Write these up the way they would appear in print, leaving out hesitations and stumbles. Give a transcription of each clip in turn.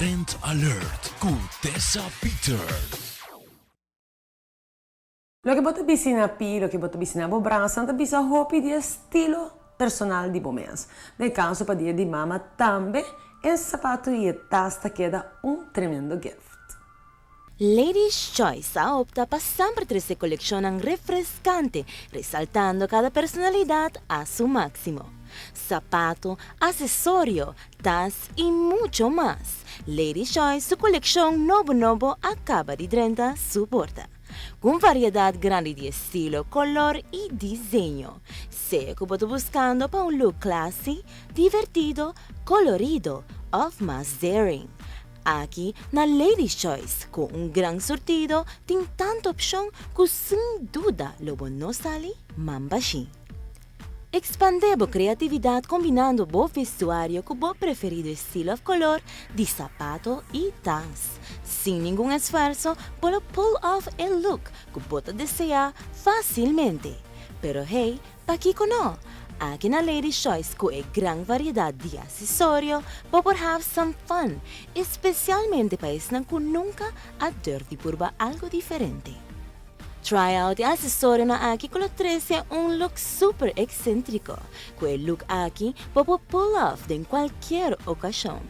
Trend Alert con Tessa Peters. Lo que bota bisi na pi, lo que bota bisi na bobrança, anta bisa roupa de estilo personal de bomens. De caso para dia de mama também, esse sapato e tasta queda tremendo gift. Lady's Choice opta para siempre traer colecciones refrescante, resaltando cada personalidad a su máximo. Zapato, accesorio, tas y mucho más. Lady's Choice, su colección novo acaba de 30 su porta. Con variedad grande de estilo, color y diseño. Sea que estou buscando para un look classy, divertido, colorido o más daring. Aquí, na Lady's Choice, con un gran surtido, tem tanta opción que sin duda lo no sale mambashi. Expandebo creatividad combinando bo vestuario con bo preferido estilo of color de zapato y tas. Sin ningún esfuerzo, puedo pull off el look que bota desea fácilmente. Pero hey, pa' aquí no. Aquí na Lady's Choice con gran variedad de accesorios, para have some fun, especialmente para esnan que nunca a de purba algo diferente. Try out de accesorio na aquí con lo 13 un look super excéntrico. Con el look aquí puedo pull off de en cualquier ocasión.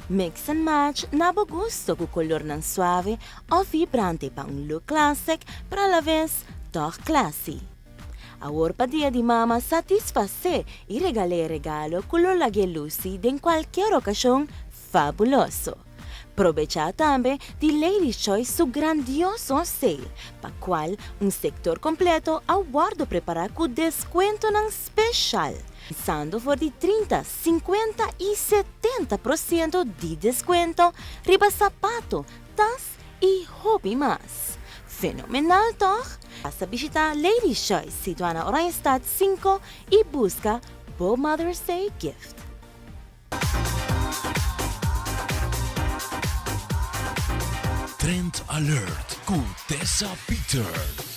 Mix and match na bo gusto con color nan suave o vibrante para un look classic, pero a la vez toch classy. Ahora pa dia di mama satisface y regalé regalo color laghe lucy de en cualquier ocasión fabuloso. Aprovecha también de Lady's Choice su grandioso sale, pa cual un sector completo aguardo preparar con descuento nan special, pensando por de 30, 50 y 70% de descuento, riba zapato, tas y hobby más. Fenomenal, toch? Basta visitar Lady's Choice, situada en Oranjestad 5 y busca Bo Mother's Day Gift. Trend Alert con Tessa Peters.